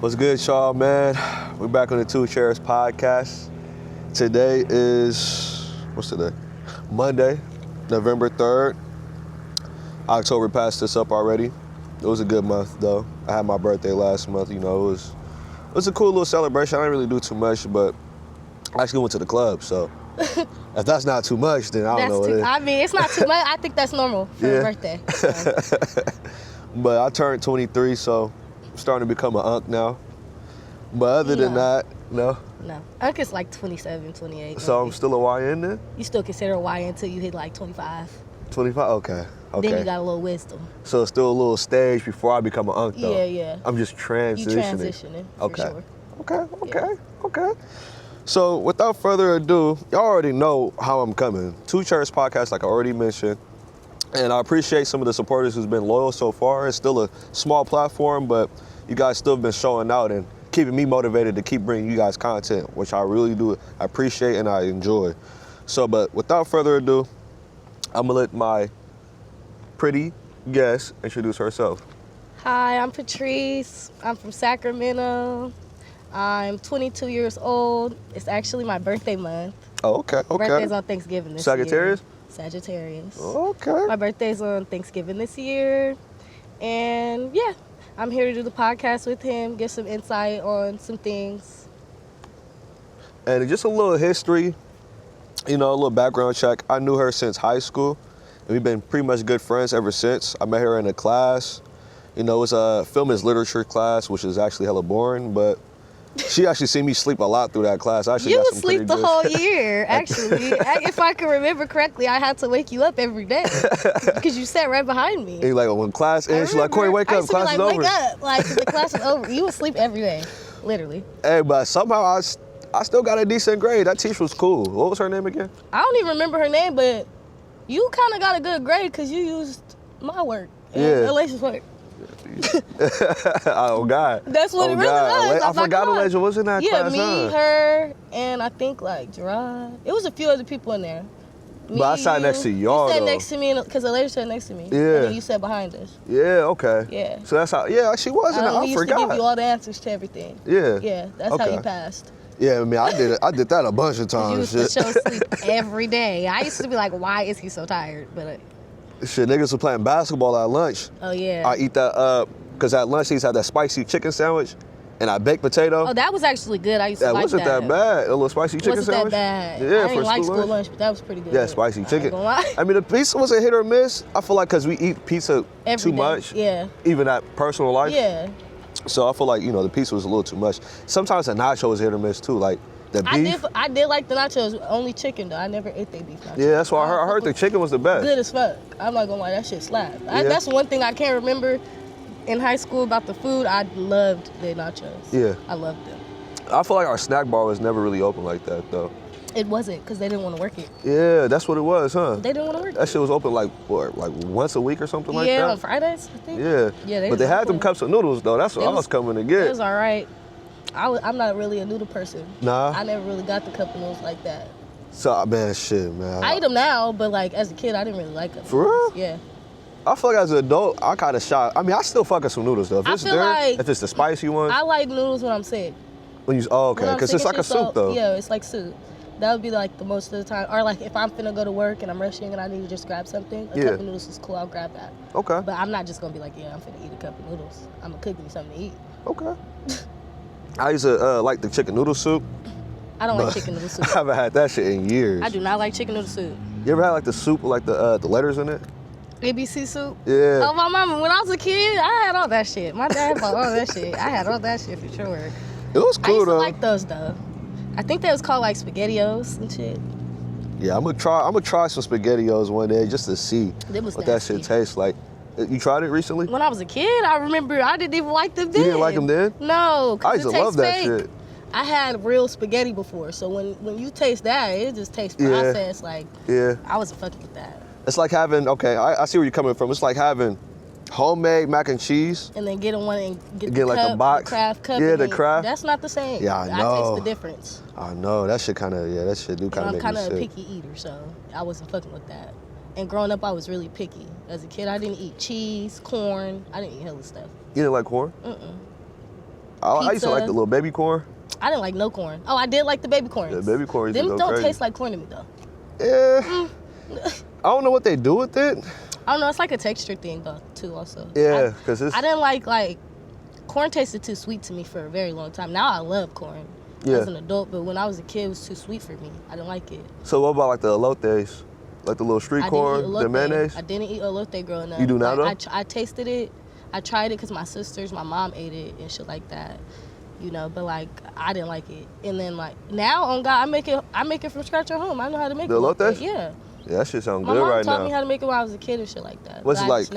What's good, y'all, man? We're back on the 2Chairs podcast. Today is, what's today? Monday, November 3rd. October passed us up already. It was a good month, though. I had my birthday last month. You know, it was a cool little celebration. I didn't really do too much, but I actually went to the club, so if that's not too much, then I don't know what it is. I mean, it's not too much. I think that's normal for a birthday. So. But I turned 23, so I'm starting to become an unk now. But other than that, no. No. Unk is like 27, 28. So maybe. I'm still a YN then? You still consider a YN until you hit like 25. 25? Okay. Then you got a little wisdom. So it's still a little stage before I become an unk, though. Yeah, yeah. I'm just transitioning. You transitioning, for sure. Okay. So without further ado, y'all already know how I'm coming. 2Chairs podcast, like I already mentioned. And I appreciate some of the supporters who's been loyal so far. It's still a small platform, but you guys still been showing out and keeping me motivated to keep bringing you guys content, which I really do appreciate and I enjoy. So, but without further ado, I'm gonna let my pretty guest introduce herself. Hi, I'm Patrice. I'm from Sacramento. I'm 22 years old. It's actually my birthday month. Oh, okay. My birthday's on Thanksgiving this Sagittarius? year. Sagittarius. Okay. My birthday's on Thanksgiving this year. And yeah, I'm here to do the podcast with him, get some insight on some things. And just a little history, you know, a little background check. I knew her since high school, and we've been pretty much good friends ever since. I met her in a class. You know, it was a film and literature class, which is actually hella boring, but she actually seen me sleep a lot through that class. I actually You got would some sleep pretty the good whole year, actually. If I can remember correctly, I had to wake you up every day because you sat right behind me. And like when class ends, she's like, Corey, wake up, class is over. Wake up, like the class is over. You would sleep every day, literally. Hey, but somehow I still got a decent grade. That teacher was cool. What was her name again? I don't even remember her name, but you kind of got a good grade because you used my work and Alicia's work. Oh God. That's what it really was. I forgot Elijah was in that class. Yeah, me, her, and I think like Gerard. It was a few other people in there. But I sat next to y'all. You sat though. next to me because Elijah sat next to me. Yeah. And then you sat behind us. Yeah. Okay. Yeah. So that's how. Yeah, she was in that. I we used forgot. to give you all the answers to everything. Yeah. Yeah. That's how you passed. Yeah, I mean, I did it. I did that a bunch of You times. used to show sleep every day. I used to be like, why is he so tired? But shit, niggas were playing basketball at lunch. oh yeah. I eat that up because at lunch they used to have that spicy chicken sandwich and a baked potato. Oh, that was actually good. I used to like that. Wasn't that bad. A little spicy chicken wasn't sandwich. That bad. Yeah, I for didn't like school school lunch, but that was pretty good. Yeah, spicy chicken. I ain't gonna lie. I mean, the pizza was a hit or miss. I feel like because we eat pizza Every too day. much. Yeah. Even at personal life. Yeah. So I feel like, you know, the pizza was a little too much. Sometimes the nacho was hit or miss too. Like the beef. I did like the nachos. Only chicken though. I never ate their beef nachos. Yeah, that's why I heard the chicken was the best. Good as fuck. I'm not gonna lie, that shit slapped. Yeah. That's one thing I can't remember in high school about the food. I loved their nachos. Yeah. I loved them. I feel like our snack bar was never really open like that though. It wasn't because they didn't want to work it. Yeah, that's what it was, huh? They didn't want to work That it. shit was open like what, like once a week or something like that? Yeah, on Fridays, I think. Yeah. Yeah, but they had them cups of noodles though. That's what I was coming to get. It was all right. I'm not really a noodle person. Nah. I never really got the cup of noodles like that. So man, shit, man. I eat them now, but like as a kid, I didn't really like them. For real? Yeah. I feel like as an adult, I kind of shy. I mean, I still fuck with some noodles though. If I it's feel there, like if it's the spicy one. I like noodles when I'm sick. When you, oh, okay, When I'm because sick it's and like a shit, so, soup though. Yeah, it's like soup. That would be like the most of the time. Or like if I'm finna go to work and I'm rushing and I need to just grab something, a cup of noodles is cool, I'll grab that. Okay. But I'm not just gonna be like, yeah, I'm finna eat a cup of noodles. I'm gonna cook me something to eat. Okay. I used to like the chicken noodle soup. I don't like chicken noodle soup. I haven't had that shit in years. I do not like chicken noodle soup. You ever had like the soup with like the letters in it? ABC soup? Yeah. Oh, my mama, when I was a kid, I had all that shit. My dad bought all that shit. I had all that shit for sure. It was I cool used to though. like those though. I think that was called like SpaghettiOs and shit. Yeah, I'm gonna try some SpaghettiOs one day just to see Them was what nasty. that shit tastes like. You tried it recently? When I was a kid, I remember I didn't even like them then. You didn't like them then? No, I because used it to love tastes that fake. shit. I had real spaghetti before, so when you taste that, it just tastes processed. Like, Yeah. I wasn't fucking with that. It's like having, okay, I see where you're coming from. It's like having homemade mac and cheese. And then get one and get Get the like cup, the box. the Kraft cup. Yeah, and the then- Kraft. That's not the same. Yeah, I I know. taste the difference. I know, that shit kind of, that shit do And kind of I'm make kind me of a sick. picky eater, so I wasn't fucking with that. And growing up, I was really picky. As a kid, I didn't eat cheese, corn. I didn't eat hella stuff. You didn't like corn? Mm-mm. I used to like the little baby corn. I didn't like no corn. Oh, I did like the baby corns. Yeah, baby corn. Them don't taste like corn to me though. Yeah. I don't know what they do with it. I don't know. It's like a texture thing though, too. Also. Yeah, because I didn't like corn tasted too sweet to me for a very long time. Now I love corn as an adult, but when I was a kid, it was too sweet for me. I didn't like it. So what about like the elotes? Like the little street corn, the mayonnaise? I didn't eat elote growing up. You do now though? I tasted it. I tried it because my mom ate it and shit like that. You know, but like I didn't like it. And then like now on God, I make it from scratch at home. I know how to make the elotes? Yeah. Yeah, that shit sound my good mom right now. My mom taught me how to make it when I was a kid and shit like that. What's it like?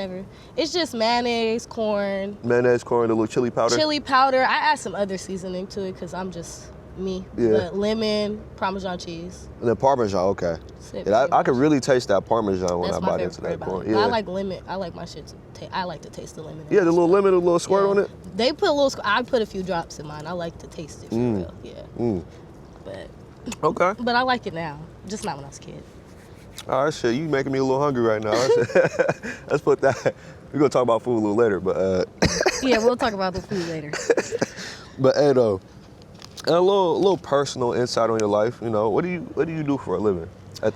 It's just mayonnaise, corn. Mayonnaise, corn, a little chili powder? Chili powder. I add some other seasoning to it because I'm just me. Yeah. But lemon, Parmesan cheese. And then Parmesan, okay. Yeah, I could really taste that Parmesan when I bite into that corn. Yeah. I like lemon. I like my shit to I like to taste the lemon. Yeah, the little lemon, a little squirt on it. They put a little. I put a few drops in mine. I like to taste it for real. Yeah. But. Okay. But I like it now. Just not when I was a kid. All right, shit, you making me a little hungry right now. Let's put that. We're gonna talk about food a little later, but yeah, we'll talk about the food later. But hey, though, a little personal insight on your life. You know, what do you do for a living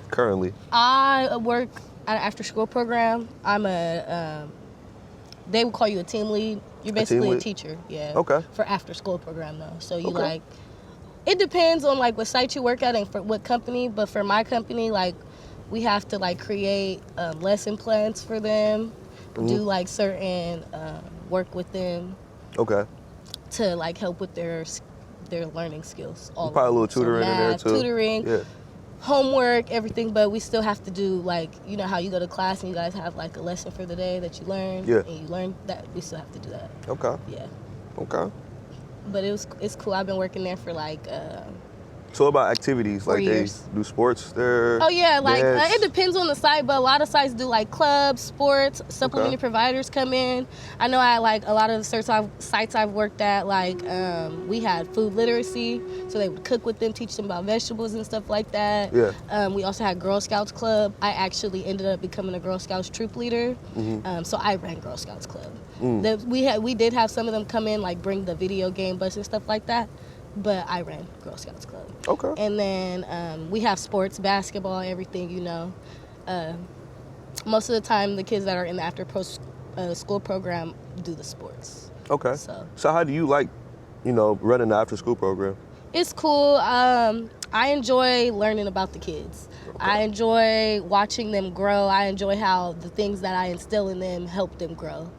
currently? I work at an after-school program. I'm they would call you a team lead. You're basically a teacher, yeah. Okay. For after-school program though, so you like. It depends on like what site you work at and for what company, but for my company, like. We have to like create lesson plans for them, do like certain work with them. Okay. To like help with their learning skills. Probably a little tutoring in there too. Tutoring, homework, everything. But we still have to do like you know how you go to class and you guys have like a lesson for the day that you learn. Yeah. And you learn that we still have to do that. Okay. Yeah. Okay. But it's cool. I've been working there for like. So about activities, like they do sports there? Oh yeah, like it depends on the site, but a lot of sites do like clubs, sports, supplementary providers come in. I know at like a lot of the sites I've worked at, like we had food literacy, so they would cook with them, teach them about vegetables and stuff like that. Yeah. We also had Girl Scouts Club. I actually ended up becoming a Girl Scouts troop leader, so I ran Girl Scouts Club. We did have some of them come in, like bring the video game bus and stuff like that. But I ran Girl Scouts Club. Okay. And then we have sports, basketball, everything, you know. Most of the time, the kids that are in the after-school program do the sports. Okay. So how do you like, running the after-school program? It's cool. I enjoy learning about the kids. Okay. I enjoy watching them grow. I enjoy how the things that I instill in them help them grow.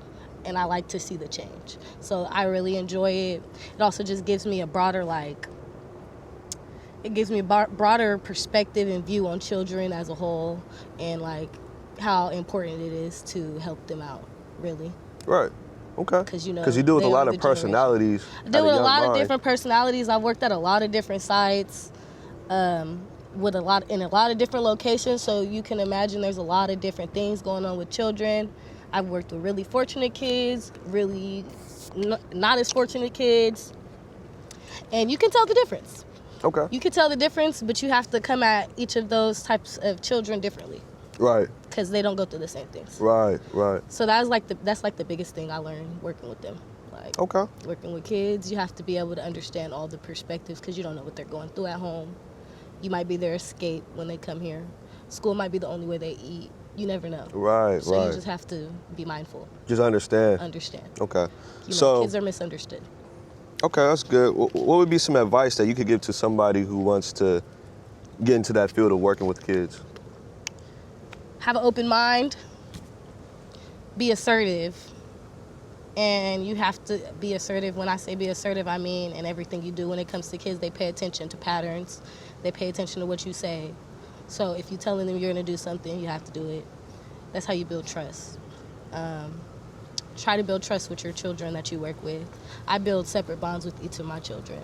And I like to see the change. So I really enjoy it. It also just gives me a broader, broader perspective and view on children as a whole and, like, how important it is to help them out, really. Right. Okay. Because you deal with a lot of personalities. I deal with a lot of different personalities. I've worked at a lot of different sites in a lot of different locations. So you can imagine there's a lot of different things going on with children. I've worked with really fortunate kids, really not as fortunate kids, and you can tell the difference. Okay. You can tell the difference, but you have to come at each of those types of children differently. Right. Because they don't go through the same things. Right, right. So that's like the biggest thing I learned working with them. Like, okay. Working with kids, you have to be able to understand all the perspectives because you don't know what they're going through at home. You might be their escape when they come here. School might be the only way they eat. You never know. Right, so you just have to be mindful. Just understand. Okay. So kids are misunderstood. Okay, that's good. What would be some advice that you could give to somebody who wants to get into that field of working with kids? Have an open mind. Be assertive. And you have to be assertive. When I say be assertive, I mean in everything you do. When it comes to kids, they pay attention to patterns. They pay attention to what you say. So if you're telling them you're going to do something, you have to do it. That's how you build trust. Try to build trust with your children that you work with. I build separate bonds with each of my children.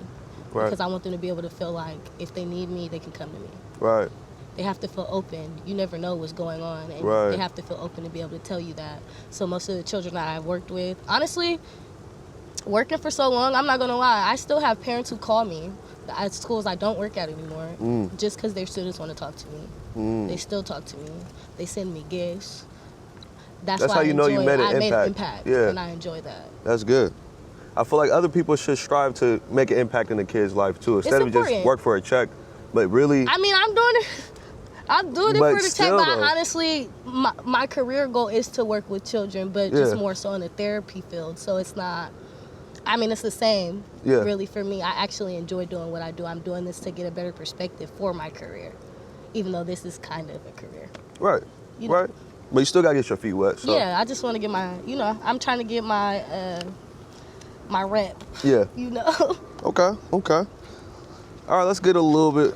Right. Because I want them to be able to feel like if they need me, they can come to me. Right. They have to feel open. You never know what's going on. And they have to feel open to be able to tell you that. So most of the children that I've worked with, honestly, working for so long, I'm not going to lie, I still have parents who call me at schools I don't work at anymore, just because their students want to talk to me. They still talk to me. They send me gifts. That's why how you know you made an impact. Yeah. And I enjoy that. That's good. I feel like other people should strive to make an impact in the kid's life too, instead of just important. work for a check. But really, I mean, I'm doing it. I'm doing it But for the check, still, but though. honestly, my career goal is to work with children, but just Yeah. more so in the therapy field. So it's not. I mean, it's the same, Yeah. really, for me. I actually enjoy doing what I do. I'm doing this to get a better perspective for my career, even though this is kind of a career. right, You know. right. But you still gotta get your feet wet. So. Yeah, I just want to get my, I'm trying to get my my rep, Yeah. Okay. Okay. All right, let's get a little bit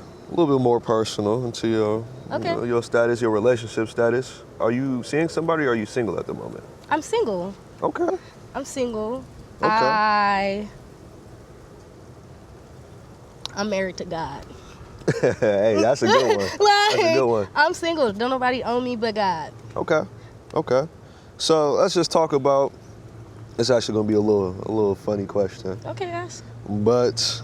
more personal into your Okay. your status, your relationship status. Are you seeing somebody or are you single at the moment? I'm single. Okay. I'm single. Okay. I'm married to God. Hey, that's a good one. That's a good one. I'm single. Don't nobody own me but God. Okay. So let's just talk about. It's actually gonna be a little funny question. Okay, ask. But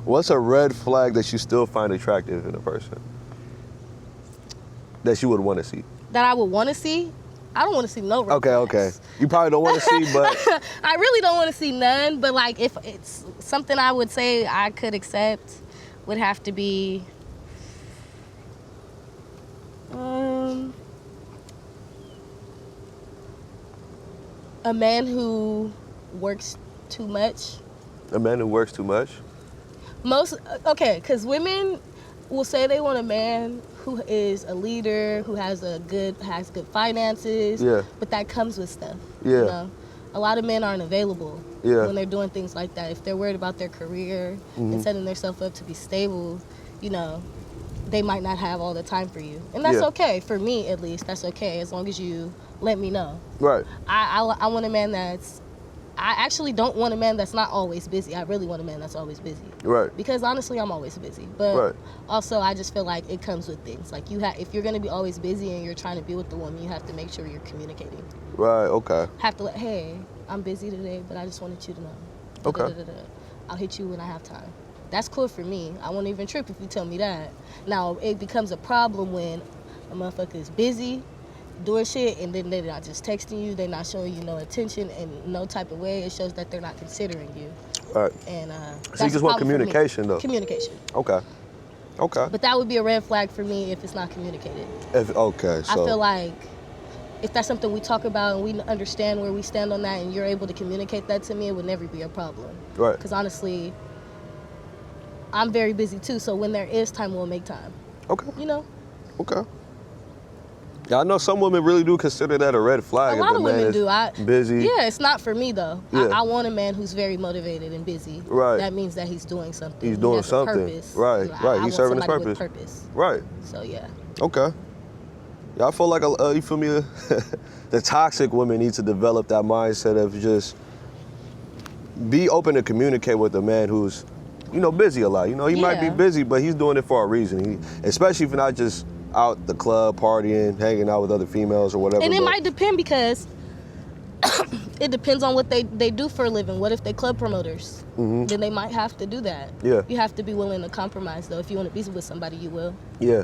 what's a red flag that you still find attractive in a person? That you would want to see? That I would want to see? I don't want to see no red Okay. flags. You probably don't want to see, but I really don't want to see none, but like if it's something I would say I could accept would have to be a man who works too much. a man who works too much. Because women will say they want a man who is a leader, who has good finances. Yeah. But that comes with stuff. Yeah. You know? A lot of men aren't available Yeah. when they're doing things like that. If they're worried about their career and setting themselves up to be stable, they might not have all the time for you. And that's Yeah. okay. For me, at least, that's okay, as long as you let me know. Right. I want a man I actually don't want a man that's not always busy. I really want a man that's always busy. Right. Because honestly, I'm always busy. But Right. also, I just feel like it comes with things. Like if you're going to be always busy and you're trying to be with the woman, you have to make sure you're communicating. Right. Okay. Have to hey, I'm busy today, but I just wanted you to know. Okay. Da-da-da-da-da. I'll hit you when I have time. That's cool for me. I won't even trip if you tell me that. Now, it becomes a problem when a motherfucker is busy doing shit and then they're not just texting you, they're not showing you no attention in no type of way. It shows that they're not considering you. Right. And So you just want communication, though. Communication. Okay. But that would be a red flag for me if it's not communicated. Okay. So. I feel like if that's something we talk about and we understand where we stand on that and you're able to communicate that to me, it would never be a problem. Right. Because honestly, I'm very busy too, so when there is time, we'll make time. Okay. Okay. Yeah, I know some women really do consider that a red flag. A lot if of the man women is do. Busy. Yeah, it's not for me though. Yeah. I want a man who's very motivated and busy. Right. That means that he's doing something. He's He doing has a something. purpose. Right, I right. He's want serving his somebody with purpose. purpose. Right. So yeah. Okay. Yeah, I feel like you feel me. The toxic women need to develop that mindset of just be open to communicate with a man who's, busy a lot. He might be Yeah. busy, but he's doing it for a reason. Especially if you're not just out the club partying, hanging out with other females or whatever. And it but- might depend because it depends on what they do for a living. What if they club promoters? Mhm. Then they might have to do that. Yeah. You have to be willing to compromise though. If you want to be with somebody, you will. Yeah.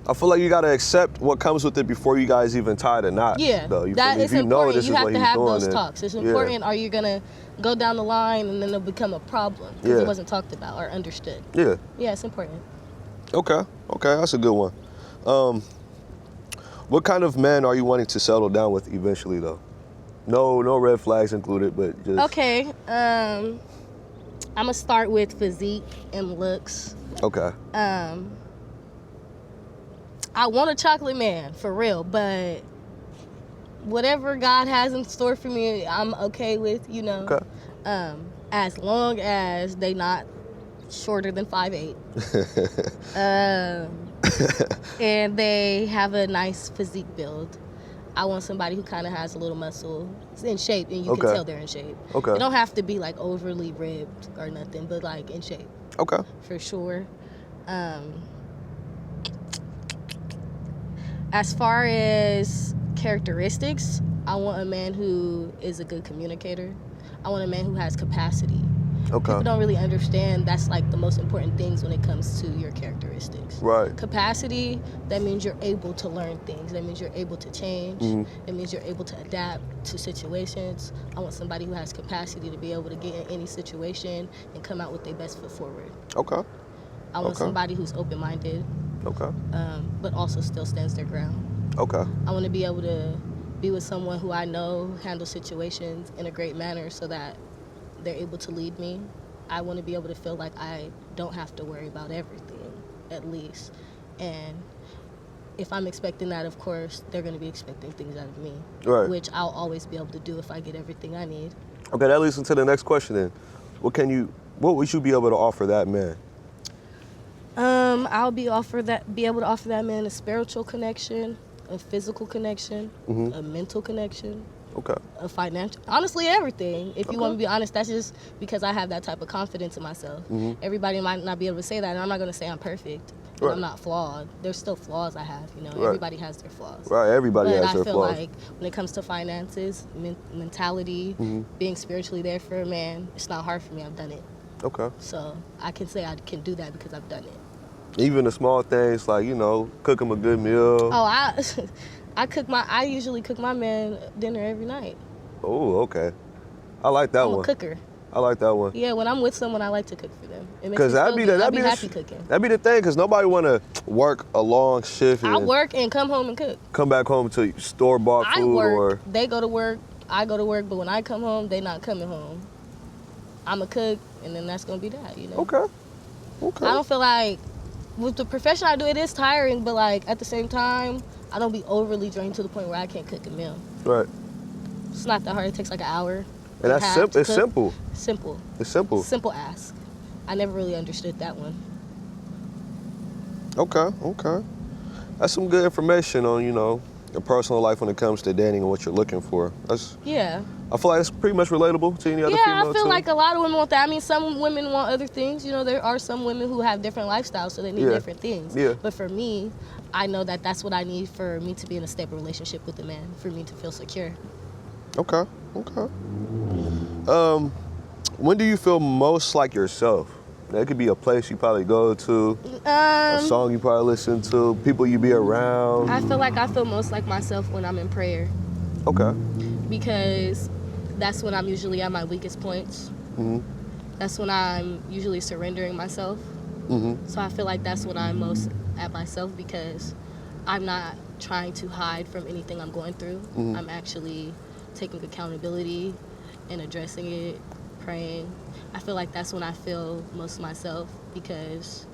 I feel like you gotta accept what comes with it before you guys even tie the knot. Yeah, Though. You that feel me? is If you know important. this You is have what to he's have doing, those then- talks. It's yeah. important. Are you gonna go down the line and then it'll become a problem because Yeah. it wasn't talked about or understood? Yeah. Yeah, it's important. Okay, that's a good one. What kind of men are you wanting to settle down with eventually, though? No red flags included, but just Okay, I'm gonna start with physique and looks. Okay. I want a chocolate man for real, but whatever God has in store for me, I'm okay with. Okay. As long as they not shorter than 5'8". And they have a nice physique build. I want somebody who kind of has a little muscle, in shape, and you can Okay. tell they're in shape. Okay. It don't have to be like overly ribbed or nothing, but like in shape Okay. for sure. As far as characteristics, I want a man who is a good communicator. I want a man who has capacity. Okay. People don't really understand that's like the most important things when it comes to your characteristics. Right. Capacity, that means you're able to learn things. That means you're able to change. Mm-hmm. It means you're able to adapt to situations. I want somebody who has capacity to be able to get in any situation and come out with their best foot forward. Okay. I want Okay. somebody who's open-minded, Okay. but also still stands their ground. Okay. I want to be able to be with someone who I know handles situations in a great manner so that they're able to lead me. I want to be able to feel like I don't have to worry about everything, at least. And if I'm expecting that, of course, they're going to be expecting things out of me, Right. which I'll always be able to do if I get everything I need. Okay, that leads into the next question then. What would you be able to offer that man? I'll be able to offer that man a spiritual connection, a physical connection, Mm-hmm. a mental connection, Okay. a financial, honestly, everything. If you Okay. want me to be honest, that's just because I have that type of confidence in myself. Mm-hmm. Everybody might not be able to say that, and I'm not going to say I'm perfect. And Right. I'm not flawed. There's still flaws I have, you know. Right. Everybody has their flaws. Right, everybody But has their I feel flaws. like when it comes to finances, mentality, Mm-hmm. being spiritually there for a man, it's not hard for me. I've done it. Okay. So I can say I can do that because I've done it. Even the small things like, cook him a good meal. Oh, I usually cook my man dinner every night. Oh, okay. I like that I'm one. a cooker. I like that one. Yeah, when I'm with someone, I like to cook for them. It makes Cause me that'd feel be good. the I'd be happy cooking. That'd be the thing, cause nobody wanna work a long shift I and work and come home and cook. come back home to store bought I food work. They go to work. I go to work. But when I come home, they not coming home. I'm a cook, and then that's gonna be that. You know. Okay. Okay. I don't feel like with the profession I do, it is tiring. But like at the same time, I don't be overly drained to the point where I can't cook a meal. Right. It's not that hard. It takes like an hour. And that's simple. It's simple. Simple. It's simple. Simple ask. I never really understood that one. Okay. That's some good information on, your personal life when it comes to dating and what you're looking for. Yeah. I feel like it's pretty much relatable to any other Yeah, female I feel too. like a lot of women want that. I mean, some women want other things. You know, there are some women who have different lifestyles, so they need Yeah. different things. Yeah. But for me, I know that that's what I need for me to be in a stable relationship with a man, for me to feel secure. Okay. When do you feel most like yourself? That could be a place you probably go to, a song you probably listen to, people you be around. I feel like I feel most like myself when I'm in prayer, Okay. because that's when I'm usually at my weakest points. Mhm. That's when I'm usually surrendering myself. Mhm. So I feel like that's when I'm most at myself, because I'm not trying to hide from anything I'm going through. Mhm. I'm actually taking accountability and addressing it, praying. I feel like that's when I feel most myself, because,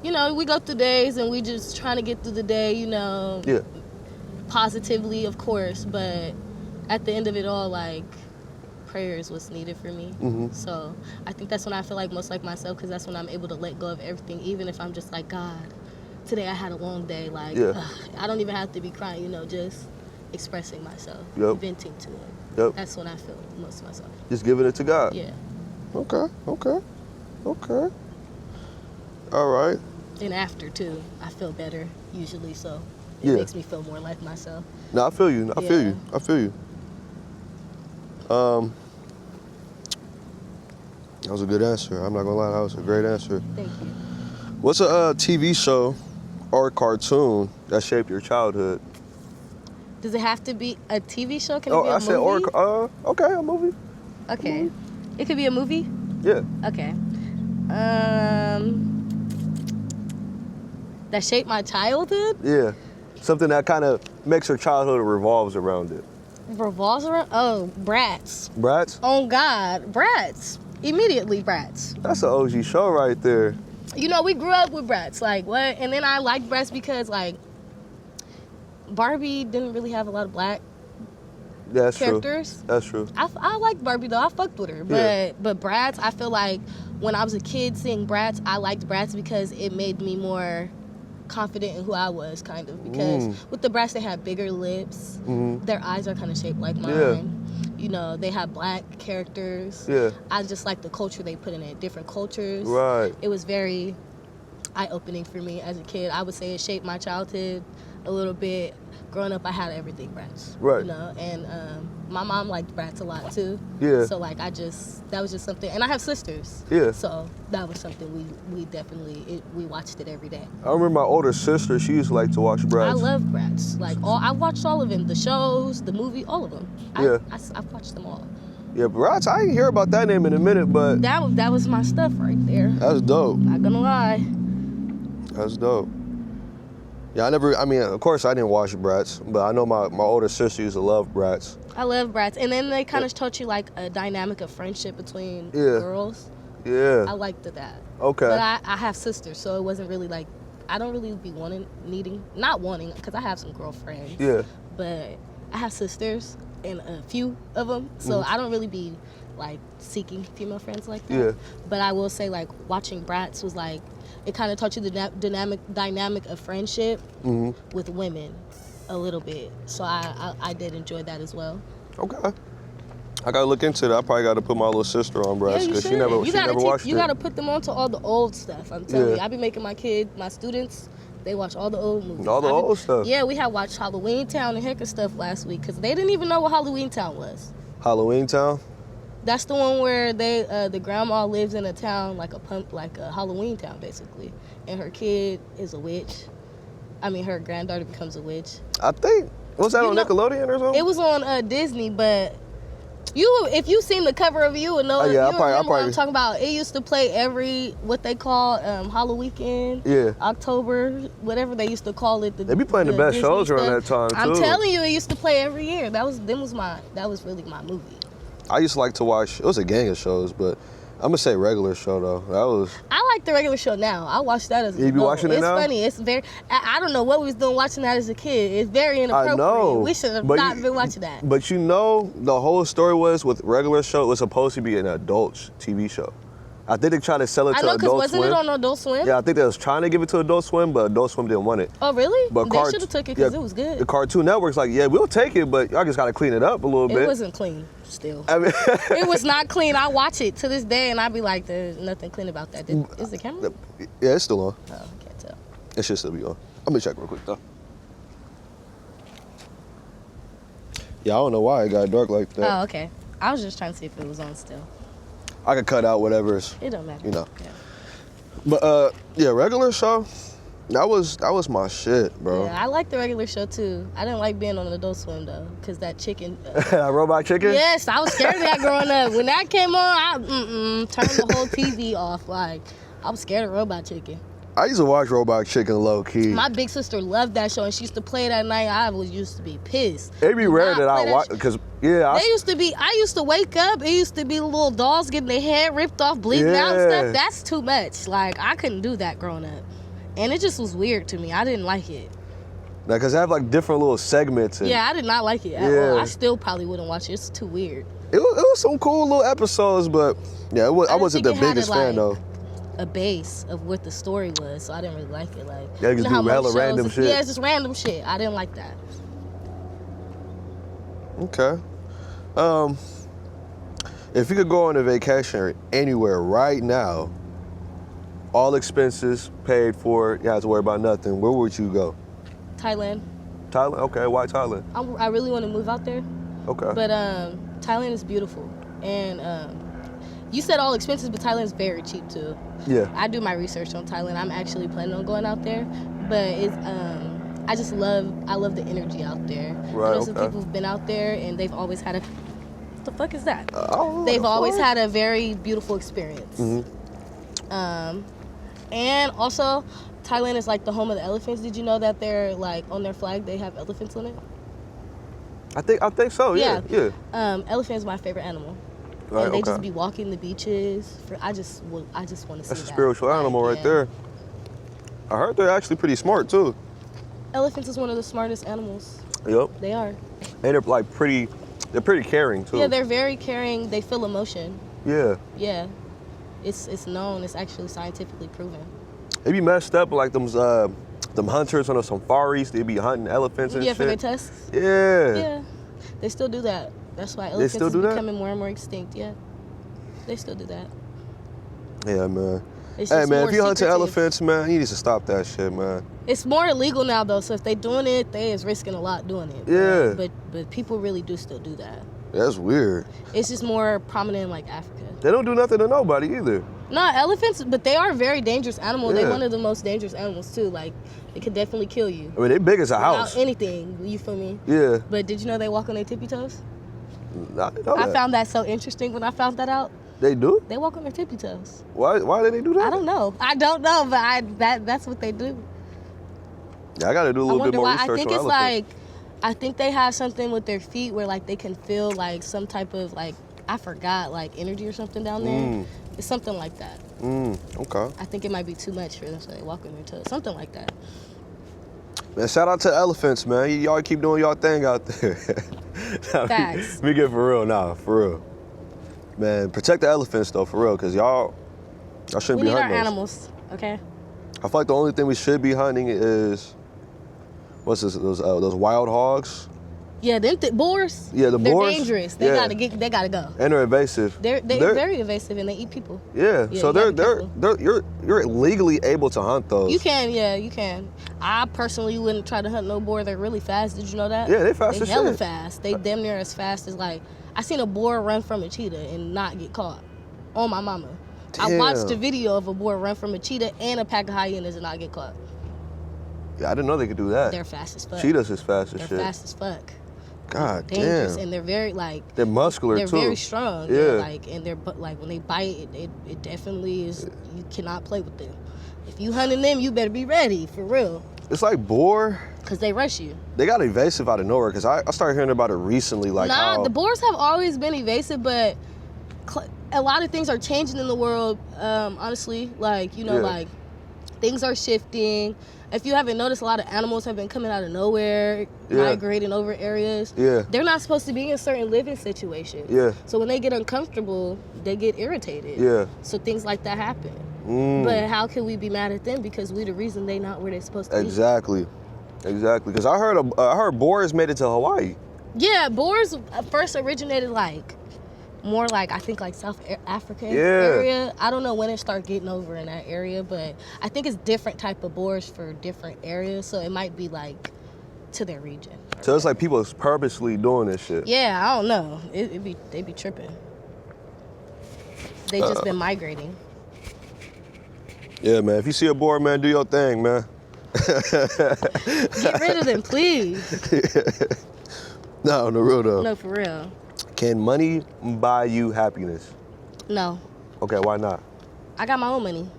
we go through days and we just trying to get through the day, Yeah. positively, of course, but at the end of it all, like, prayer is what's needed for me. Mhm. So I think that's when I feel like most like myself, because that's when I'm able to let go of everything, even if I'm just like, God, today I had a long day. Like, Yeah. I don't even have to be crying, just expressing myself, Yep. venting to him. Yep. That's when I feel most myself. Just giving it to God. Yeah. Okay. All right. And after, too, I feel better, usually, so it Yeah. makes me feel more like myself. No, I feel you. I feel Yeah. you. That was a good answer. I'm not gonna lie, that was a great answer. Thank you. What's a TV show or cartoon that shaped your childhood? Does it have to be a TV show? Can it be a I movie? said okay, a movie. Okay. It could be a movie? Yeah. Okay. That shaped my childhood? Yeah. Something that kind of makes your childhood revolves around it. Revolves around? Oh, Bratz. Bratz? Oh, God. Bratz. Immediately Bratz. That's an OG show right there. We grew up with Bratz. Like, what? And then I liked Bratz because, like, Barbie didn't really have a lot of black That's characters. true. That's true. I liked Barbie, though. I fucked with her. But Bratz, I feel like when I was a kid seeing Bratz, I liked Bratz because it made me more confident in who I was, kind of. Because with the Bratz, they have bigger lips. Mhm. Their eyes are kind of shaped like mine. They have black characters. Yeah. I just like the culture they put in it, different cultures. Right. It was very eye-opening for me as a kid. I would say it shaped my childhood a little bit. Growing up, I had everything Bratz. Right. You know, and my mom liked Bratz a lot too. Yeah. So like that was just something, and I have sisters. Yeah. So that was something we definitely we watched it every day. I remember my older sister, she used to like to watch Bratz. I love Bratz. Like I watched all of them, the shows, the movie, all of them. Yeah. I've watched them all. Yeah, Bratz, I didn't hear about that name in a minute, but That was my stuff right there. that's dope. Not gonna lie. That's dope. Yeah, of course I didn't watch Bratz, but I know my older sister used to love Bratz. I love Bratz. And then they kind of taught you like a dynamic of friendship between Yeah. girls. Yeah. I liked that. Okay. But I have sisters, so it wasn't really like, I don't really be not wanting, because I have some girlfriends. Yeah. But I have sisters, and a few of them, so I don't really be like seeking female friends like that. Yeah. But I will say, like, watching Bratz was like, it kind of taught you the dynamic of friendship with women a little bit. So I did enjoy that as well. Okay. I gotta look into that. I probably gotta put my little sister on Bratz because she never watched it. You gotta put them onto all the old stuff. I'm telling you. Yeah. I be making my students, they watch all the old movies. All the old stuff. Yeah, we had watched Halloween Town and heck of stuff last week because they didn't even know what Halloween Town was. Halloween Town? That's the one where the grandma lives in a town like a Halloween town basically, and her kid is a witch. I mean, her granddaughter becomes a witch. I think was that on Nickelodeon or something? It was on Disney, but if you seen the cover of it, you would know. Oh, yeah, you remember what I'm talking about. It used to play every what they call Halloween. Yeah. October, whatever they used to call it. They be playing the best Disney shows around stuff. that time too. I'm telling you, it used to play every year. That was really my movie. I used to like to watch. It was a gang of shows, but I'm gonna say regular show though. That was. I like the regular show now. I watch that as a You be watching it now? It's funny. It's very. I don't know what we was doing watching that as a kid. It's very inappropriate. I know. We should have not been watching that. But you know, the whole story was with regular show. It was supposed to be an adult TV show. I think they tried to sell it to Adult Swim. Wasn't it on Adult Swim? Yeah, I think they was trying to give it to Adult Swim, but Adult Swim didn't want it. Oh, really? But they should have took it because it was good. The Cartoon Network's like, yeah, we'll take it, but y'all just got to clean it up a little bit. It wasn't clean still. I mean, it was not clean. I watch it to this day, and I be like, there's nothing clean about that. Is the camera? Yeah, it's still on. Oh, I can't tell. It should still be on. I'm going to check real quick, though. Yeah, I don't know why it got dark like that. Oh, okay. I was just trying to see if it was on still. I could cut out whatever's. It don't matter. You know. Yeah. But yeah, regular show. That was my shit, bro. Yeah, I like the regular show too. I didn't like being on Adult Swim though, cause that chicken. Robot Chicken. Yes, I was scared of that growing up. When that came on, I turned the whole TV off. Like I was scared of Robot Chicken. I used to watch Robot Chicken low key. My big sister loved that show, and she used to play it at night. I used to be pissed. It'd be rare that I watch because I used to wake up. It used to be little dolls getting their head ripped off, bleeding out and stuff. That's too much. Like I couldn't do that growing up, and it just was weird to me. I didn't like it. Now, because they have like different little segments. Yeah, I did not like it at all. I still probably wouldn't watch it. It's too weird. It was some cool little episodes, but yeah, I wasn't the biggest fan though. A base of what the story was, so I didn't really like it. Like, yeah, just do hella random shit. Yeah, it's just random shit. I didn't like that. Okay. If you could go on a vacation anywhere right now, all expenses paid for, you have to worry about nothing, where would you go? Thailand. Thailand? Okay, why Thailand? I really want to move out there. Okay. But Thailand is beautiful, and you said all expenses, but Thailand is very cheap too. Yeah. I do my research on Thailand. I'm actually planning on going out there, but it's I love the energy out there. Right. I know some people who've been out there and they've always had what the fuck is that? They've always had a very beautiful experience. Mm-hmm. And also, Thailand is like the home of the elephants. Did you know that they're like on their flag they have elephants on it? I think so. Yeah. Elephant is my favorite animal. Right, and they just be walking the beaches. I just want to see that. That's a spiritual animal right there. I heard they're actually pretty smart too. Elephants is one of the smartest animals. Yep. They are. And they're like pretty caring too. Yeah, they're very caring. They feel emotion. Yeah. Yeah. It's known. It's actually scientifically proven. They be messed up like them hunters on the safaris. They be hunting elephants and shit. Yeah, for their tusks. Yeah. Yeah. They still do that. That's why elephants are becoming more and more extinct. Yeah. They still do that. Yeah, man. It's Hey just man, more if you hunting secretive. elephants, man, you need to stop that shit, man. It's more illegal now though, so if they doing it, they is risking a lot doing it. Yeah. But people really do still do that. That's weird. It's just more prominent in like Africa. They don't do nothing to nobody either. No, elephants, but they are very dangerous animals. Yeah. They're one of the most dangerous animals too. Like, it could definitely kill you. I mean, they big as a Without house. anything, you feel me? Yeah. But did you know they walk on their tippy toes? I didn't know I that. found that so interesting when I found that out. They do? They walk on their tippy toes. Why did they do that? I don't know, but that's what they do. Yeah, I gotta do a I little bit wonder more why. research I think on it's elephants. like, I think they have something with their feet where like they can feel like some type of like, I forgot, like energy or something down there. It's something like that. Okay. I think it might be too much for them, so they walk on their toes. Something like that. Man, shout out to elephants, man. Y'all keep doing y'all thing out there. Facts. We get for real now, for real. Man, protect the elephants though, for real, cause y'all shouldn't We be need our hunting those. animals, okay? I feel like the only thing we should be hunting is what's this? Those wild hogs. Yeah, them boars. Yeah, the they're boars. dangerous. They Yeah. gotta go. And they're invasive. They're very invasive and they eat people. Yeah. Yeah, So you gotta be you're legally able to hunt those. You can, yeah, you can. I personally wouldn't try to hunt no boar. They're really fast. Did you know that? Yeah, they fast They as hella shit. fast. They damn near as fast as like I seen a boar run from a cheetah and not get caught. On my mama. I watched a Damn. video of a boar run from a cheetah and a pack of hyenas and not get caught. Yeah, I didn't know they could do that. They're fast as fuck. Cheetahs is fast as They're shit. fast as fuck. God Dangerous damn. and they're very like They're muscular they're too. very strong. Yeah. Like and they're like when they bite, it definitely is. You cannot play with them. If you hunting them, you better be ready for real, It's like boar. cause they rush you. They got evasive out of nowhere because I started hearing about it recently. Like Nah, how the boars have always been evasive, but a lot of things are changing in the world. Honestly, like Yeah. like things are shifting. If you haven't noticed, a lot of animals have been coming out of nowhere, Yeah. migrating over areas. Yeah. They're not supposed to be in certain living situations. Yeah. So when they get uncomfortable, they get irritated. Yeah. So things like that happen. But how can we be mad at them because we the reason they not where they're supposed to be? Exactly. Because I heard boars made it to Hawaii. Yeah, boars first originated like more like I think like South African Yeah. area. I don't know when it started getting over in that area, but I think it's different type of boars for different areas, so it might be like to their region. So it's like people is purposely doing this shit. Yeah, I don't know. They be tripping. They just been migrating. Yeah, man. If you see a boar, man, do your thing, man. Get rid of them, please. No, on the real though. No, for real. Can money buy you happiness? No, Okay, why not? I got my own money.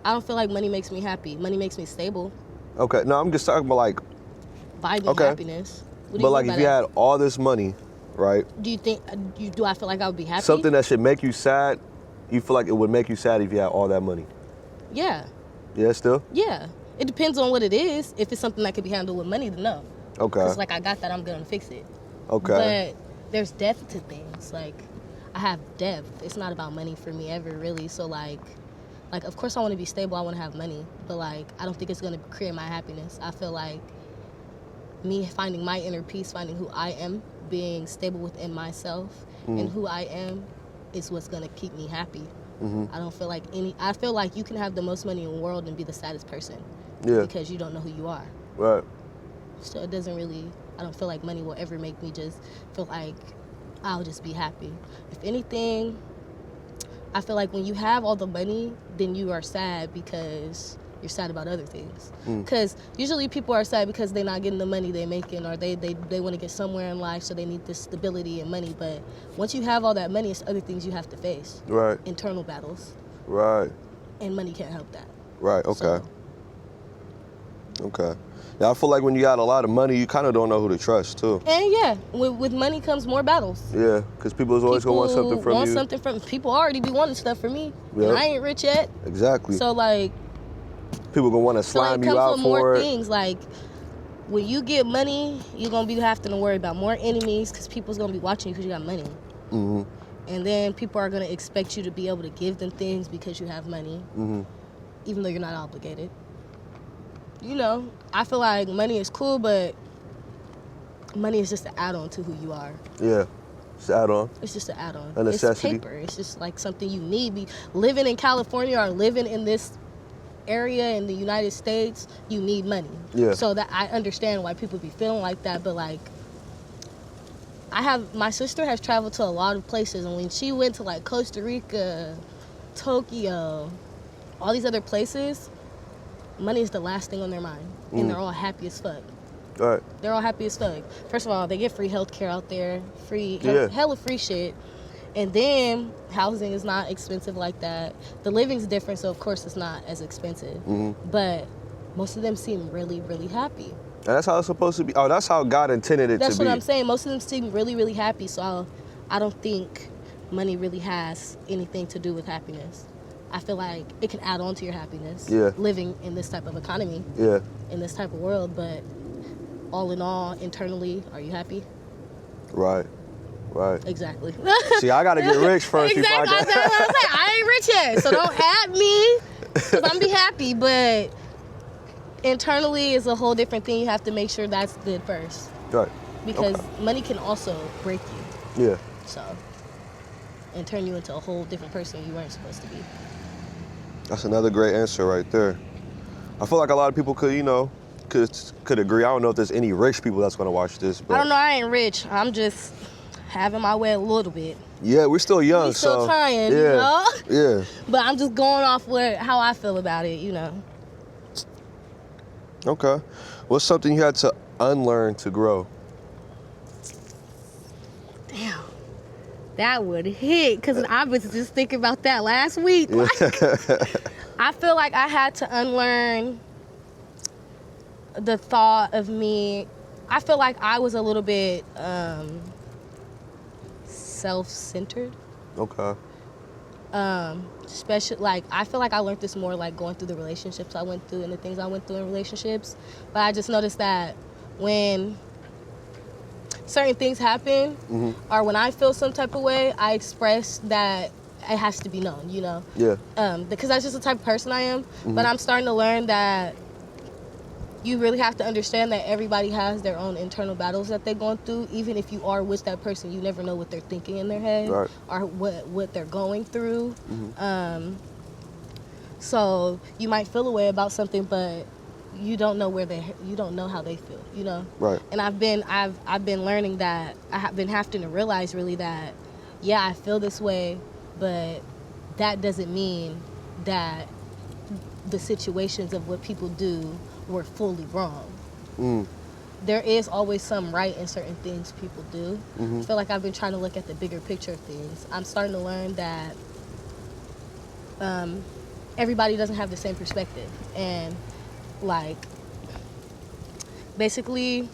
I don't feel like money makes me happy. Money makes me stable. Okay, no, I'm just talking about like, Buy me Okay. happiness. What do but you like mean if by you that? had all this money, right? Do you think? Do I feel like I would be happy? Something that should make you sad, you feel like it would make you sad if you had all that money. Yeah, Yeah, still? yeah. It depends on what it is. If it's something that could be handled with money, then no. Okay. It's like I got that, I'm gonna fix it. Okay. But there's depth to things. Like I have depth. It's not about money for me ever, really. So like of course I want to be stable. I want to have money, but like I don't think it's gonna create my happiness. I feel like me finding my inner peace, finding who I am, being stable within myself, and who I am, is what's gonna keep me happy. I don't feel like I feel like you can have the most money in the world and be the saddest person. Yeah. Because you don't know who you are. Right. So it doesn't really, I don't feel like money will ever make me just feel like I'll just be happy. If anything, I feel like when you have all the money, then you are sad because you're sad about other things. Because usually people are sad because they're not getting the money they're making, or they want to get somewhere in life, so they need this stability and money. But once you have all that money, it's other things you have to face. Right. Internal battles. Right. And money can't help that. Right. Okay. So, Okay. Yeah, I feel like when you got a lot of money, you kind of don't know who to trust too. and yeah, with money comes more battles. Yeah, because people is always gonna want something from you. Something from people already be wanting stuff from me. Yep. And I ain't rich yet. Exactly. So like, People gonna want to so like slime it you comes out with more for it. things. Like when you get money, you're gonna be having to worry about more enemies because people's gonna be watching you because you got money. Mm-hmm. And then people are gonna expect you to be able to give them things because you have money, even though you're not obligated. You know, I feel like money is cool, but money is just an add-on to who you are. Yeah. Just add on. It's just an add-on. A necessity. It's paper. It's just like something you need. Living in California or living in this area in the United States, you need money. Yeah. So that I understand why people be feeling like that, but like my sister has traveled to a lot of places, and when she went to like Costa Rica, Tokyo, all these other places, money is the last thing on their mind, and they're all happy as fuck. All right. They're all happy as fuck. First of all, they get free healthcare out there, hella free shit. And then housing is not expensive like that. The living's different, so of course it's not as expensive. But most of them seem really, really happy. And that's how it's supposed to be. Oh, that's how God intended it to be. That's what I'm saying. Most of them seem really, really happy. So I don't think money really has anything to do with happiness. I feel like it can add on to your happiness. Yeah. Living in this type of economy. Yeah. In this type of world, but all in all, internally, are you happy? Right. Right. Exactly. See, I gotta get rich first before I Exactly. get. That's what I'm saying. I ain't rich yet, so don't add me, because I'm be happy. But internally is a whole different thing. You have to make sure that's good first, Right. because money can also break you. Yeah. So, and turn you into a whole different person you weren't supposed to be. That's another great answer right there. I feel like a lot of people could agree. I don't know if there's any rich people that's gonna watch this, but I don't know. I ain't rich. I'm just having my way a little bit. yeah, we're still young, We still so trying, yeah, you know. yeah. But I'm just going off how I feel about it, you know. Okay. What's something you had to unlearn to grow? Damn. That would hit, because I was just thinking about that last week. Yeah. I feel like I had to unlearn the thought of me. I feel like I was a little bit self-centered. Okay. Especially, like, I feel like I learned this more, like, going through the relationships I went through and the things I went through in relationships. But I just noticed that when certain things happen, or when I feel some type of way, I express that it has to be known, you know? Yeah. Because that's just the type of person I am. But I'm starting to learn that you really have to understand that everybody has their own internal battles that they're going through. Even if you are with that person, you never know what they're thinking in their head, Right. or what they're going through. So you might feel a way about something, but you don't know you don't know how they feel, you know? Right. And I've been learning that. I have been having to realize really that, yeah, I feel this way, but that doesn't mean that the situations of what people do were fully wrong. There is always some right in certain things people do. I feel like I've been trying to look at the bigger picture of things. I'm starting to learn that everybody doesn't have the same perspective, and like basically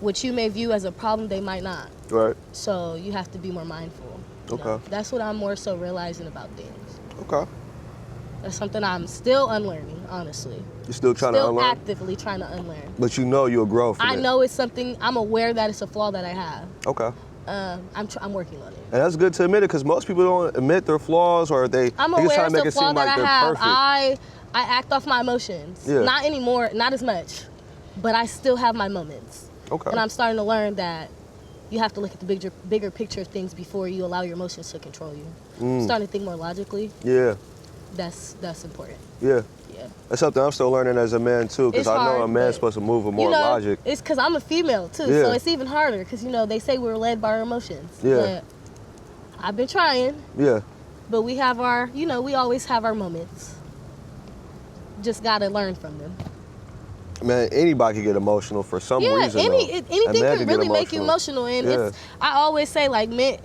what you may view as a problem, they might not. Right. So you have to be more mindful. You Okay. know? That's what I'm more so realizing about things. Okay. That's something I'm still unlearning, honestly. You're still trying to Still unlearn? actively trying to unlearn. But you know you'll grow from it. I know it's something, I'm aware that it's a flaw that I have. Okay. I'm working on it. And that's good to admit it, because most people don't admit their flaws, or they I'm just aware try to it's make a it flaw seem that like I they're have. perfect. I act off my emotions. Yeah. Not anymore, not as much. But I still have my moments. Okay. And I'm starting to learn that you have to look at the bigger picture of things before you allow your emotions to control you. I'm starting to think more logically. Yeah. That's important. Yeah. Yeah. That's something I'm still learning as a man too, because It's I know hard, a man's but, supposed to move with more you know, logic. It's because I'm a female too, Yeah. so it's even harder. Because they say we're led by our emotions. Yeah. But I've been trying, Yeah. but we have our, we always have our moments. Just gotta learn from them. Man, anybody can get emotional for some reason. Anything A man can get really make you emotional, and Yeah. I always say, like, men.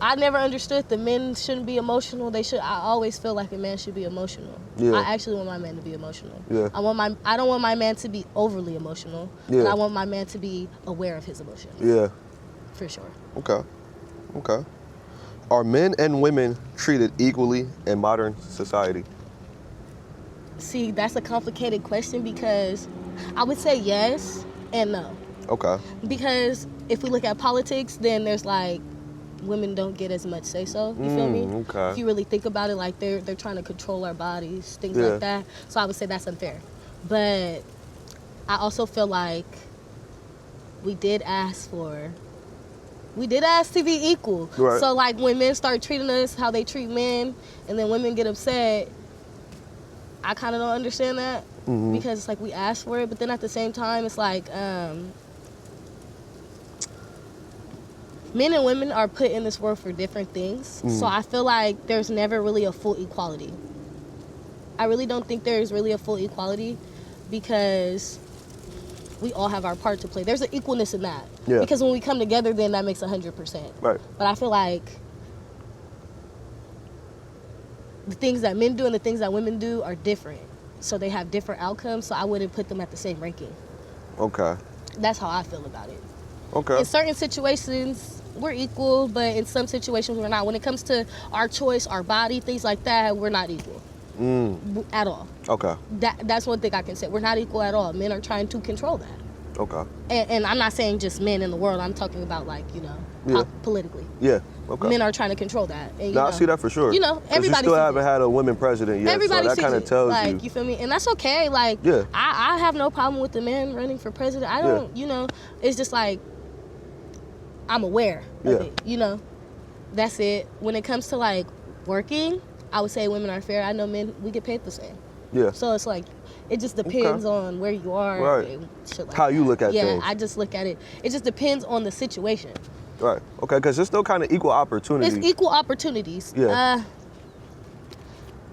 I never understood that men shouldn't be emotional. I always feel like a man should be emotional. Yeah. I actually want my man to be emotional. Yeah. I don't want my man to be overly emotional. Yeah. But I want my man to be aware of his emotions. Yeah. For sure. Okay. Okay. Are men and women treated equally in modern society? See, that's a complicated question, because I would say yes and no. Okay. Because if we look at politics, then there's like, women don't get as much say so. You feel me? Okay. If you really think about it, like they're trying to control our bodies, things Yeah. like that. So I would say that's unfair. But I also feel like we did ask for We did ask to be equal. Right. So like when men start treating us how they treat men, and then women get upset, I kind of don't understand that because it's like we asked for it, but then at the same time, it's like men and women are put in this world for different things. So I feel like there's never really a full equality. I really don't think there's really a full equality because we all have our part to play. There's an equalness in that. Yeah. Because when we come together, then that makes 100%. Right. But I feel like the things that men do and the things that women do are different. So they have different outcomes, so I wouldn't put them at the same ranking. Okay. That's how I feel about it. Okay. In certain situations, we're equal, but in some situations, we're not. When it comes to our choice, our body, things like that, we're not equal. At all. Okay. That's one thing I can say. We're not equal at all. Men are trying to control that. Okay. And I'm not saying just men in the world. I'm talking about like, politically. Yeah. Okay. Men are trying to control that. And, I see that for sure. Everybody you still sees haven't it. had a woman president yet, Everybody so that kind of sees it. tells like, you feel me? And that's okay. Like, Yeah. I have no problem with the man running for president. I don't, it's just like, I'm aware of it, That's it. When it comes to like working, I would say women are fair. I know men, we get paid the same. Yeah. So it's like, it just depends on where you are. Right. And shit like How you that. look at things. Yeah, I just look at it. It just depends on the situation. Right. Okay, because it's still kind of equal opportunity. It's equal opportunities. Yeah.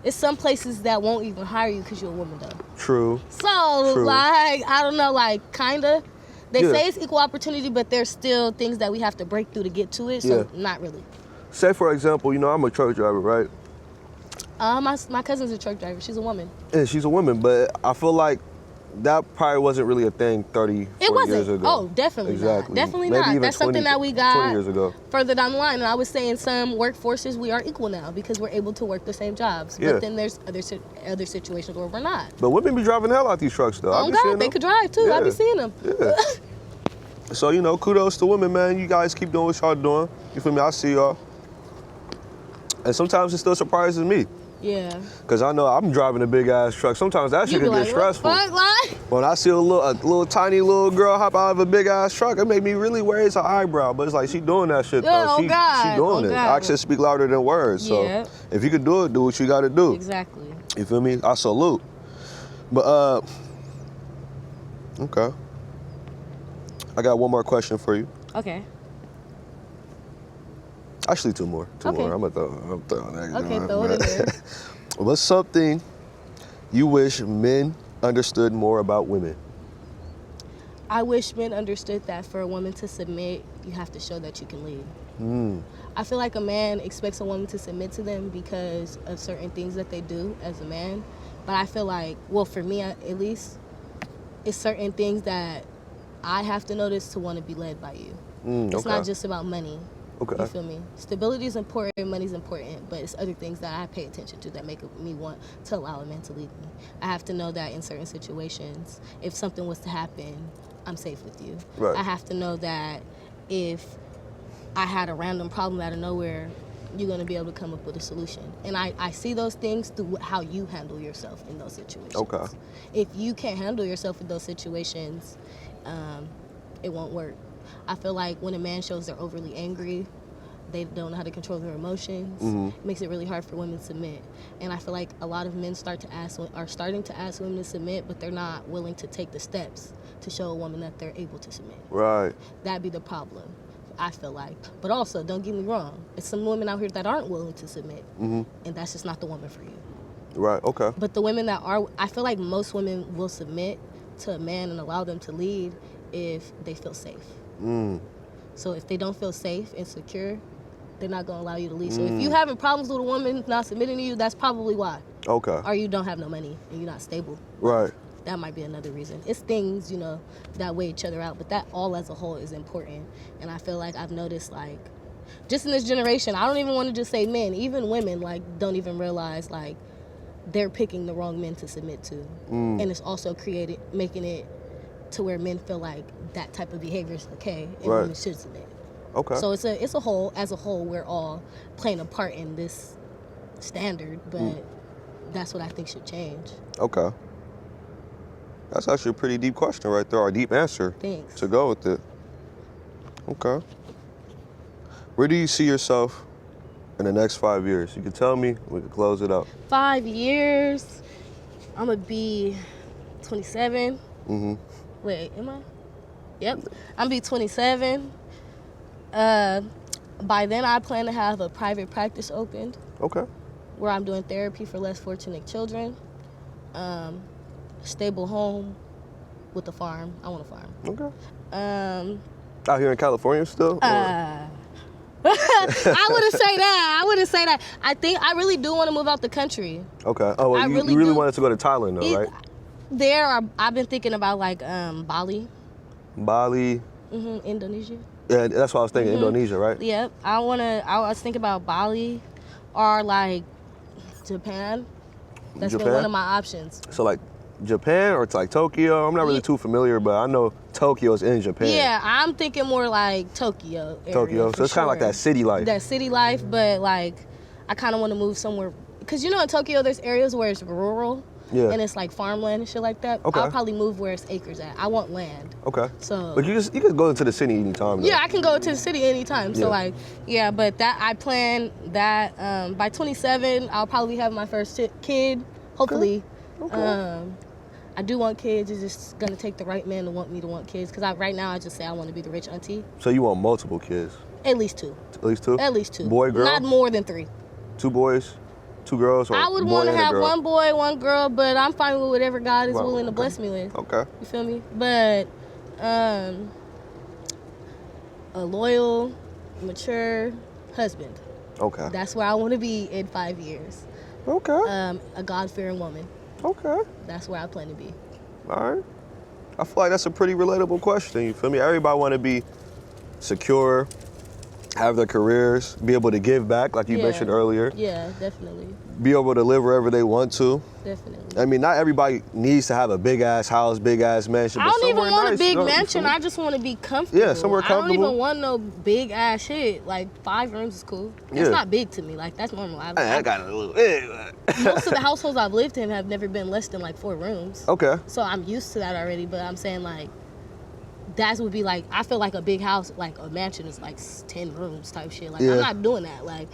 It's some places that won't even hire you because you're a woman, though. True. So, True. like, I don't know, like, kind of. They Yeah. say it's equal opportunity, but there's still things that we have to break through to get to it, so not really. Say, for example, I'm a truck driver, right? My cousin's a truck driver. She's a woman. And she's a woman, but I feel like that probably wasn't really a thing 30, 40 years ago. Oh, definitely Exactly. not. Definitely Maybe not. even That's something 20 that we got 20 years ago. further down the line. And I would say in some workforces we are equal now because we're able to work the same jobs. Yeah. But then there's other situations where we're not. But women be driving the hell out these trucks, though. I Oh be seeing God, them. they could drive too. I be Yeah. seeing them. Yeah. So, kudos to women, man. You guys keep doing what y'all doing. You feel me? I see y'all. And sometimes it still surprises me. Yeah. Because I know I'm driving a big-ass truck. Sometimes that shit You can be get like, stressful. what the fuck, like? When I see a little tiny little girl hop out of a big-ass truck, it make me really raise her eyebrow. But it's like, she doing that shit, Yeah, though. oh She God, doing oh it. God. Actions speak louder than words. So Yeah. if you can do it, do what you got to do. Exactly. You feel me? I salute. But, okay. I got one more question for you. Okay. Actually, two more. Two Okay. more. I'm throwing that. Okay, throw it in there. What's something you wish men understood more about women? I wish men understood that for a woman to submit, you have to show that you can lead. I feel like a man expects a woman to submit to them because of certain things that they do as a man. But I feel like, well, for me at least, it's certain things that I have to notice to want to be led by you. It's not just about money. Okay. You feel me? Stability is important, money's important, but it's other things that I pay attention to that make me want to allow a man to lead me. I have to know that in certain situations, if something was to happen, I'm safe with you. Right. I have to know that if I had a random problem out of nowhere, you're going to be able to come up with a solution. And I see those things through how you handle yourself in those situations. Okay. If you can't handle yourself in those situations, it won't work. I feel like when a man shows they're overly angry, they don't know how to control their emotions. It makes it really hard for women to submit. And I feel like a lot of men are starting to ask women to submit, but they're not willing to take the steps to show a woman that they're able to submit. Right. That'd be the problem, I feel like. But also, don't get me wrong, there's some women out here that aren't willing to submit, and that's just not the woman for you. Right. Okay. But the women that are, I feel like most women will submit to a man and allow them to lead if they feel safe. So if they don't feel safe and secure, they're not going to allow you to lead. So if you having problems with a woman not submitting to you, that's probably why. Okay. Or you don't have no money and you're not stable. Right. That might be another reason. It's things, that weigh each other out, but that all as a whole is important. And I feel like I've noticed, like, just in this generation, I don't even want to just say men, even women, like, don't even realize, like, they're picking the wrong men to submit to. And it's also making it to where men feel like that type of behavior is okay and Right. women should submit. Okay. So it's a whole, as a whole, we're all playing a part in this standard, but that's what I think should change. Okay. That's actually a pretty deep question right there, or a deep answer Thanks. to go with it. Okay. Where do you see yourself in the next 5 years? You can tell me, we can close it up. 5 years, I'm gonna be 27. Mm-hmm. Wait, am I? Yep, I'm gonna be 27. By then, I plan to have a private practice opened. Okay. Where I'm doing therapy for less fortunate children. Stable home with a farm. I want a farm. Okay. Out here in California still? I wouldn't say that. I think I really do want to move out the country. Okay. Oh, well, you really wanted to go to Thailand though, right? I've been thinking about like Bali. Bali. Indonesia. Yeah, that's what I was thinking. Indonesia, right? Yep. I was thinking about Bali or like Japan. That's been one of my options. So like Japan or it's like Tokyo? I'm not really too familiar, but I know Tokyo's in Japan. Yeah, I'm thinking more like Tokyo area. Tokyo. So it's kind of like that city life. That city life, but like I kind of want to move somewhere. Because you know in Tokyo there's areas where it's rural. Yeah. And it's like farmland and shit like that. Okay. I'll probably move where it's acres at. I want land. Okay. So. But you can go into the city anytime. Though. Yeah, I can go to the city anytime. So like, yeah, but that I plan that by 27 I'll probably have my first kid. Hopefully. Okay. I do want kids. It's just gonna take the right man to want me to want kids. Cause right now I just say I want to be the rich auntie. So you want multiple kids? At least two. At least two. At least two. Boy, girl. Not more than 3. 2 boys. 2 girls? Or I would want to have 1 boy, 1 girl, but I'm fine with whatever God is willing to bless me with. Okay. You feel me? But a loyal, mature husband. Okay. That's where I want to be in 5 years. Okay. A God-fearing woman. Okay. That's where I plan to be. All right. I feel like that's a pretty relatable question. You feel me? Everybody want to be secure, have their careers, be able to give back, like you mentioned earlier. Yeah, definitely. Be able to live wherever they want to. Definitely. I mean, not everybody needs to have a big-ass house, big-ass mansion. I don't even want nice, a big mansion. I just want to be comfortable. Yeah, somewhere comfortable. I don't even want no big-ass shit. Like, 5 rooms is cool. It's not big to me. Like, that's normal. I got a little... Most of the households I've lived in have never been less than, like, 4 rooms. Okay. So I'm used to that already, but I'm saying, like, that would be, like, I feel like a big house, like, a mansion is, like, 10 rooms type shit. Like, I'm not doing that. Like,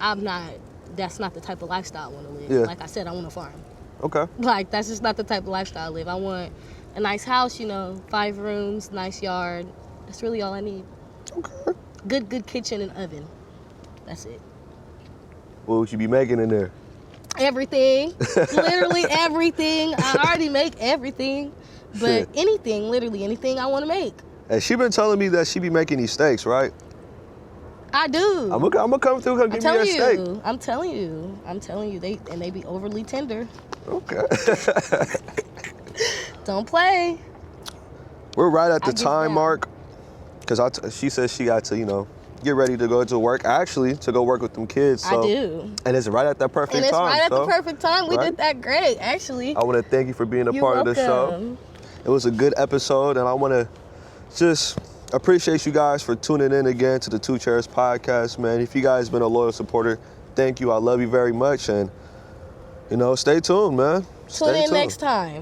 I'm not... That's not the type of lifestyle I want to live. Like I said, I want a farm. Okay. Like, that's just not the type of lifestyle I live. I want a nice house, 5 rooms, nice yard. That's really all I need. Okay. Good kitchen and oven. That's it. What would you be making in there? Everything. Literally everything. I already make everything. But anything, literally anything I want to make. And she been telling me that she be making these steaks, right? I do. I'm gonna come through and give me a steak. I'm telling you, they be overly tender. Okay. Don't play. We're right at the time mark, because she says she got to, get ready to go to work. Actually, to go work with them kids. So, I do. And it's right at that perfect time. And it's right at the perfect time. We did that great, actually. I want to thank you for being a part of the show. It was a good episode, and I want to just appreciate you guys for tuning in again to the 2Chairs podcast, man. If you guys been a loyal supporter, thank you. I love you very much, and stay tuned, man. Tune in next time.